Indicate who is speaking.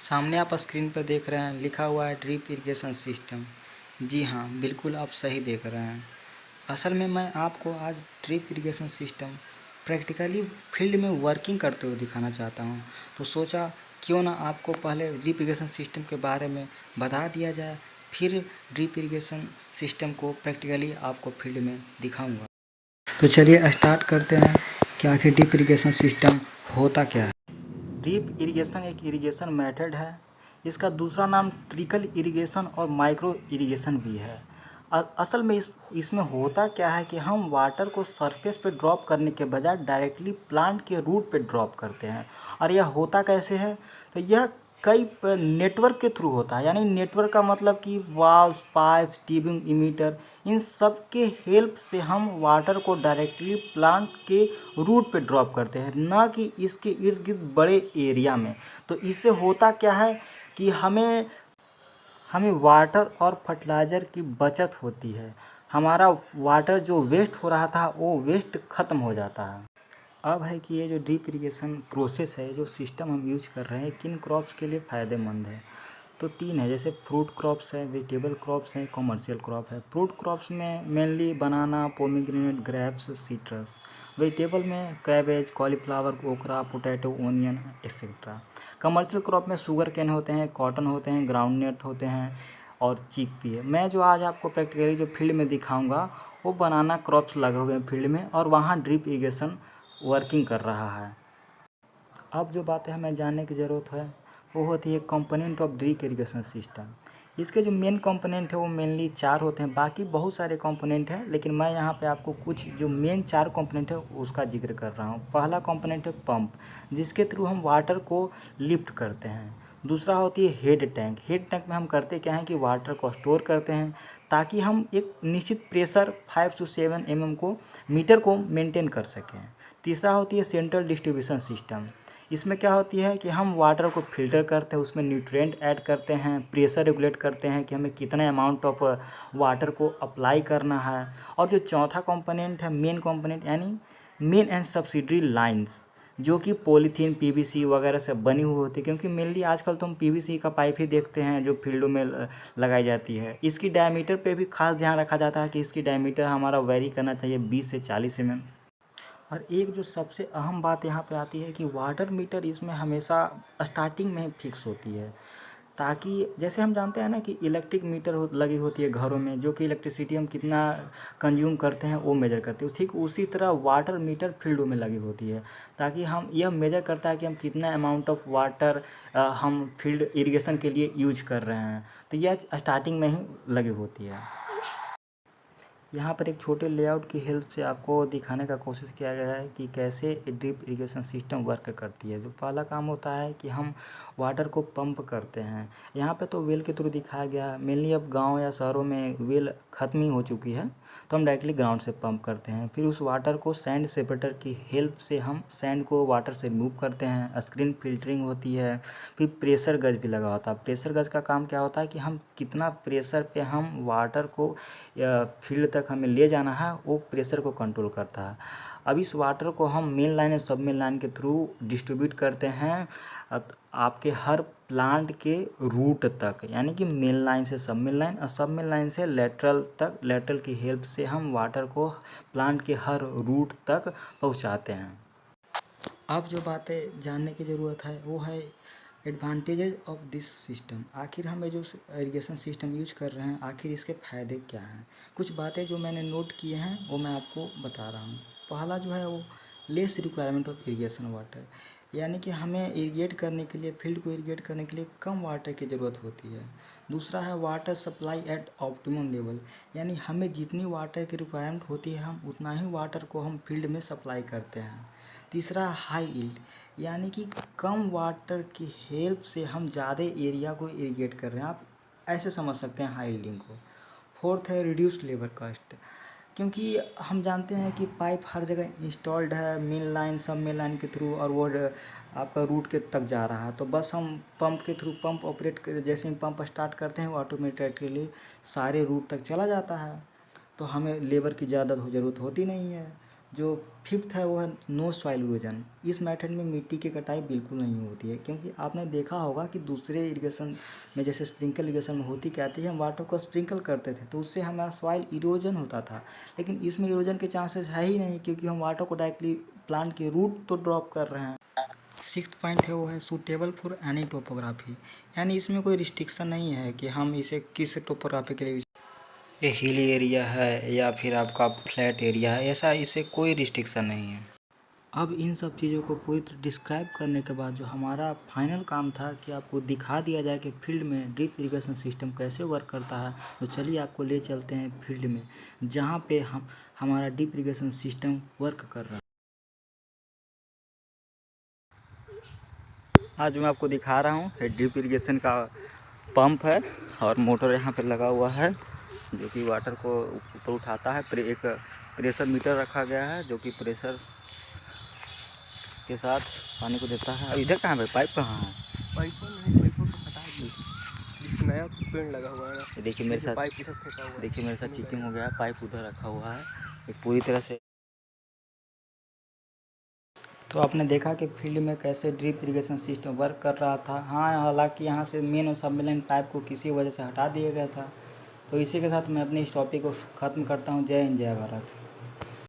Speaker 1: सामने आप स्क्रीन पर देख रहे हैं, लिखा हुआ है ड्रिप इरिगेशन सिस्टम। जी हाँ, बिल्कुल आप सही देख रहे हैं। असल में मैं आपको आज drip irrigation system practically field में वर्किंग करते हुए दिखाना चाहता हूँ। तो सोचा क्यों ना आपको पहले ड्रिप इरिगेशन सिस्टम के बारे में बता दिया जाए, फिर ड्रिप इरिगेशन सिस्टम को प्रैक्टिकली आपको फील्ड में दिखाऊंगा। तो चलिए स्टार्ट करते हैं कि आखिर ड्रिप इरिगेशन सिस्टम होता क्या है। ड्रिप इरिगेशन एक इरिगेशन मेथड है। इसका दूसरा नाम ट्रिकल इरिगेशन और माइक्रो इरिगेशन भी है। असल में इसमें होता क्या है कि हम वाटर को सरफेस पे ड्रॉप करने के बजाय डायरेक्टली प्लांट के रूट पे ड्रॉप करते हैं। और यह होता कैसे है? तो यह कई नेटवर्क के थ्रू होता है। यानी नेटवर्क का मतलब कि वाल्स, पाइप्स, ट्यूबिंग, इमीटर, इन सब के हेल्प से हम वाटर को डायरेक्टली प्लांट के रूट पे ड्रॉप करते हैं, ना कि इसके इर्द गिर्द बड़े एरिया में। तो इससे होता क्या है कि हमें वाटर और फर्टिलाइज़र की बचत होती है। हमारा वाटर जो वेस्ट हो रहा था वो वेस्ट ख़त्म हो जाता है। अब है कि ये जो ड्रिप इरिगेशन प्रोसेस है, जो सिस्टम हम यूज कर रहे हैं, किन क्रॉप्स के लिए फ़ायदेमंद है। तो तीन है, जैसे फ्रूट क्रॉप्स है, वेजिटेबल क्रॉप्स हैं, कॉमर्शियल क्रॉप है। फ्रूट क्रॉप्स में मेनली बनाना, पोमीग्रेनेट, ग्रेप्स, सिट्रस। वेजिटेबल में कैबेज, कॉलीफ्लावर, ओकरा, potato, onion etcetera. Commercial crop में शुगर केन होते हैं, कॉटन होते हैं, ग्राउंडनट होते हैं और चिक पी है। मैं जो आज आपको प्रैक्टिकली जो फील्ड में दिखाऊंगा वो बनाना क्रॉप्स लगे हुए हैं फील्ड में, और वहाँ ड्रिप इरिगेशन वर्किंग कर रहा है। अब जो बातें हमें जानने की ज़रूरत है वो होती है component of drip irrigation system. इसके जो मेन कंपोनेंट है वो मेनली चार होते हैं, बाकी बहुत सारे कंपोनेंट हैं, लेकिन मैं यहाँ पे आपको कुछ जो मेन चार कंपोनेंट है उसका जिक्र कर रहा हूँ। पहला कंपोनेंट है पंप, जिसके थ्रू हम वाटर को लिफ्ट करते हैं। दूसरा होती है हेड टैंक। हेड टैंक में हम करते क्या है कि वाटर को स्टोर करते हैं, ताकि हम एक निश्चित प्रेशर 5 से 7 mm को मीटर को मेंटेन कर सकें। तीसरा होती है सेंट्रल डिस्ट्रीब्यूशन सिस्टम। इसमें क्या होती है कि हम वाटर को फिल्टर करते हैं, उसमें न्यूट्रिएंट ऐड करते हैं, प्रेशर रेगुलेट करते हैं कि हमें कितना अमाउंट ऑफ वाटर को अप्लाई करना है। और जो चौथा कंपोनेंट है, मेन कंपोनेंट, यानी मेन एंड सब्सिडरी लाइंस, जो कि पॉलीथीन, पीवीसी वगैरह से बनी हुई होती है। क्योंकि मेनली आजकल तो हम पीवीसी का पाइप ही देखते हैं जो फील्डों में लगाई जाती है। इसकी डायमीटर पे भी खास ध्यान रखा जाता है कि इसकी डायमीटर हमारा वेरी करना चाहिए 20 से 40 mm। और एक जो सबसे अहम बात यहाँ पे आती है कि वाटर मीटर इसमें हमेशा स्टार्टिंग में फिक्स होती है, ताकि जैसे हम जानते हैं ना कि इलेक्ट्रिक मीटर लगी होती है घरों में, जो कि इलेक्ट्रिसिटी हम कितना कंज्यूम करते हैं वो मेजर करती है। ठीक उसी तरह वाटर मीटर फील्डों में लगी होती है, ताकि हम यह मेजर करता है कि हम कितना अमाउंट ऑफ वाटर हम फील्ड इरिगेशन के लिए यूज कर रहे हैं। तो यह स्टार्टिंग में ही लगी होती है। यहाँ पर एक छोटे लेआउट की हेल्प से आपको दिखाने का कोशिश किया गया है कि कैसे ड्रिप इरिगेशन सिस्टम वर्क करती है। जो पहला काम होता है कि हम वाटर को पंप करते हैं। यहाँ पे तो वेल के थ्रू दिखाया गया है। मेनली अब गांव या शहरों में वेल ख़त्म ही हो चुकी है, तो हम डायरेक्टली ग्राउंड से पंप करते हैं। फिर उस वाटर को सैंड सेपरेटर की हेल्प से हम सैंड को वाटर से रिमूव करते हैं। स्क्रीन फिल्टरिंग होती है। फिर प्रेशर गज भी लगा होता है। प्रेशर गज का काम क्या होता है कि हम कितना प्रेशर पे हम वाटर को फील्ड तक हमें ले जाना है, वो प्रेशर को कंट्रोल करता है। अब इस वाटर को हम मेन लाइन या सब मेन लाइन के थ्रू डिस्ट्रीब्यूट करते हैं आपके हर प्लांट के रूट तक, यानी कि मेन लाइन से सब मेन लाइन और सब मेन लाइन से लेटरल तक। लेटरल की हेल्प से हम वाटर को प्लांट के हर रूट तक पहुंचाते हैं। अब जो बातें जानने की ज़रूरत है वो है एडवांटेजेस ऑफ दिस सिस्टम। आखिर हम ये जो इरिगेशन सिस्टम यूज कर रहे हैं, आखिर इसके फ़ायदे क्या हैं। कुछ बातें जो मैंने नोट किए हैं वो मैं आपको बता रहा हूँ। पहला जो है वो less requirement of irrigation water, यानी कि हमें इरिगेट करने के लिए, फील्ड को इरिगेट करने के लिए कम वाटर की ज़रूरत होती है। दूसरा है water supply at optimum level, यानी हमें जितनी वाटर की रिक्वायरमेंट होती है हम उतना ही वाटर को हम फील्ड में सप्लाई करते हैं। तीसरा हाई यील्ड, यानी कि कम वाटर की हेल्प से हम ज़्यादा एरिया को इरिगेट कर रहे हैं। आप ऐसे समझ सकते हैं हाई यील्डिंग को। फोर्थ है रिड्यूस्ड लेबर कॉस्ट, क्योंकि हम जानते हैं कि पाइप हर जगह इंस्टॉल्ड है, मेन लाइन सब मेन लाइन के थ्रू, और वो आपका रूट के तक जा रहा है। तो बस हम पंप के थ्रू, पंप ऑपरेट कर, जैसे ही पंप स्टार्ट करते हैं वो ऑटोमेटिकली सारे रूट तक चला जाता है, तो हमें लेबर की ज़्यादा ज़रूरत होती नहीं है। जो फिफ्थ है वो है नो सॉइल इरोजन। इस मेथड में मिट्टी की कटाई बिल्कुल नहीं होती है, क्योंकि आपने देखा होगा कि दूसरे इरिगेशन में जैसे स्प्रिंकल इरिगेशन में होती क्या थी, हम वाटर को स्प्रिंकल करते थे तो उससे हमारा सॉइल इरोजन होता था, लेकिन इसमें इरोजन के चांसेस है ही नहीं, क्योंकि हम वाटर को डायरेक्टली प्लांट के रूट तो ड्रॉप कर रहे हैं। सिक्स्थ पॉइंट है वो है सूटेबल फॉर एनी टोपोग्राफी, यानी इसमें कोई रिस्ट्रिक्शन नहीं है कि हम इसे किस टोपोग्राफी के लिए, ये हिल एरिया है या फिर आपका फ्लैट एरिया है, ऐसा इसे कोई रिस्ट्रिक्शन नहीं है। अब इन सब चीज़ों को पूरी तरह डिस्क्राइब करने के बाद जो हमारा फाइनल काम था कि आपको दिखा दिया जाए कि फील्ड में ड्रिप इरिगेशन सिस्टम कैसे वर्क करता है, तो चलिए आपको ले चलते हैं फील्ड में जहाँ पे हम हमारा ड्रिप इरिगेशन सिस्टम वर्क कर रहा है। आज मैं आपको दिखा रहा हूँ ड्रिप इरिगेशन का पंप है और मोटर यहाँ पे लगा हुआ है जो कि वाटर को ऊपर उठाता है। एक प्रेशर मीटर रखा गया है जो कि प्रेशर के साथ पानी को देता है। अब इधर कहाँ पे पाइप कहाँ है?
Speaker 2: पाइप नहीं, पाइप को हटा दी, नया पेड़ लगा हुआ है।
Speaker 1: ये देखिए मेरे साथ,
Speaker 2: पाइप इधर फेंका हुआ है।
Speaker 1: देखिए मेरे साथ चीटिंग हो गया है, पाइप उधर रखा हुआ है ये पूरी तरह से। तो आपने देखा कि फील्ड में कैसे ड्रिप इरिगेशन सिस्टम वर्क कर रहा था। हाँ, हालांकि यहाँ से मेन और सबमिलन पाइप को किसी वजह से हटा दिया गया था। तो इसी के साथ मैं अपने इस टॉपिक को ख़त्म करता हूँ। जय हिंद, जय भारत।